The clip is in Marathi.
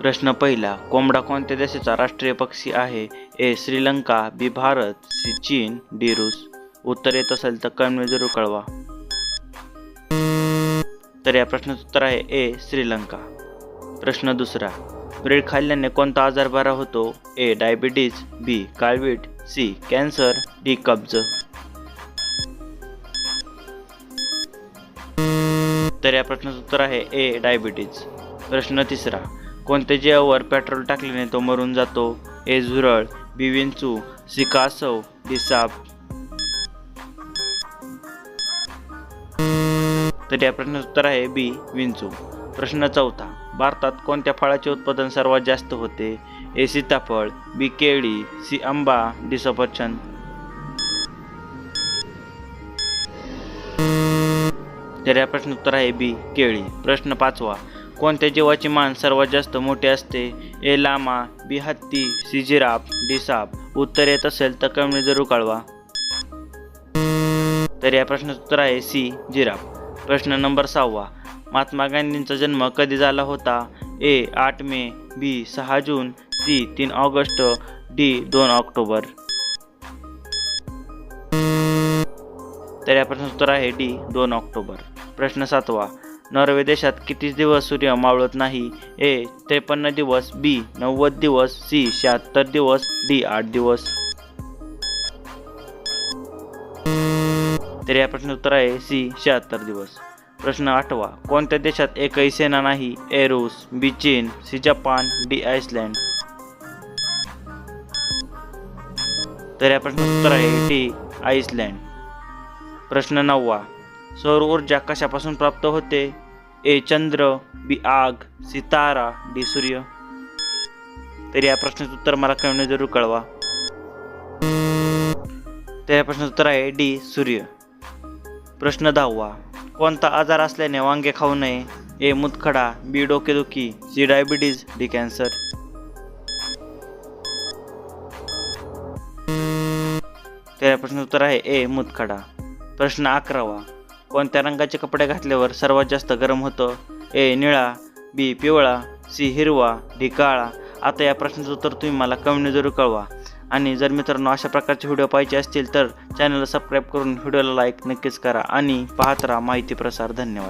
प्रश्न पहिला, कोंबडा कोणत्या देशाचा राष्ट्रीय पक्षी आहे? ए. श्रीलंका, बी. भारत, सी. चीन, डी. रूस. उत्तर येत असेल तर कमेंट जरूर कळवा. तर या प्रश्नाचं उत्तर आहे ए. श्रीलंका. प्रश्न दुसरा, ब्रेड खाल्ल्याने कोणता आजार बरा होतो? ए. डायबिटीज, बी. काळवीट, सी. Cancer, D. कब्ज. तर या प्रश्नाचं उत्तर आहे ए. डायबिटीज. प्रश्न तिसरा, कोणत्या जीवावर पेट्रोल टाकल्याने तो मरून जातो? ए. झुरळ, बी. विंचू, सी. कासव, डी. साप. तर या प्रश्नाचं उत्तर आहे बी. विंचू. प्रश्न चौथा, भारतात कोणत्या फळाचे उत्पादन सर्वात जास्त होते? ए. सीताफळ, बी. केळी, सी. आंबा, डी. सफरचंद. तर या प्रश्नाचं उत्तर आहे बी. केळी. प्रश्न पाचवा, कोणत्या जीवाची मान सर्वात जास्त मोठी असते? ए. लामा, बी. हत्ती, सी. Giraffe, D. साप. उत्तर येत असेल तर कमेंट जरूर कळवा. तर या प्रश्नाचं उत्तर आहे सी. जिराफ. प्रश्न नंबर 6, महात्मा गांधींचा जन्म कधी झाला होता? ए. 8 मे, बी. 6 जून, सी. 3 August, D. 2 ऑक्टोबर. तर या प्रश्नाचं उत्तर आहे डी. 2 ऑक्टोबर. प्रश्न 7, नॉर्वे देशात किती दिवस सूर्य मावळत नाही? ए. 53 दिवस, बी. 90 दिवस, सी. 76 दिवस, डी. 8 दिवस. तर या प्रश्नाचं उत्तर आहे सी. 76 दिवस. प्रश्न 8, कोणत्या देशात एकही सेना नाही? ए. रूस, बी. चीन, सी. Japan, D. आइसलँड. तर या प्रश्नाचं उत्तर आहे डी. आइसलँड. प्रश्न 9, सौर ऊर्जा कशापासून प्राप्त होते? ए. चंद्र, बी. आग, सी. तारा, डी. सूर्य. तर या प्रश्नाचं उत्तर मला कमेंट जरूर कळवा. तर या प्रश्नाचं उत्तर आहे डी. सूर्य. प्रश्न 10, कोणता आजार असल्याने वांगे खाऊ नये? ए. मूतखडा, बी. डोकेदुखी, सी. Diabetes, D. कॅन्सर. तर या प्रश्नाचं उत्तर आहे ए. मूतखडा. प्रश्न 11, कोणत्या रंगाचे कपडे घातल्यावर सर्वात जास्त गरम होतं? ए. निळा, बी. पिवळा, सी. हिरवा, डी. काळा. आता या प्रश्नाचं उत्तर तुम्ही मला कमेंट जरूर कळवा. आणि जर मित्रांनो अशा प्रकारचे व्हिडिओ पाहिजे असतील तर चॅनलला सबस्क्राईब करून व्हिडिओला लाईक नक्कीच करा आणि पाहत राहा माहिती प्रसार. धन्यवाद.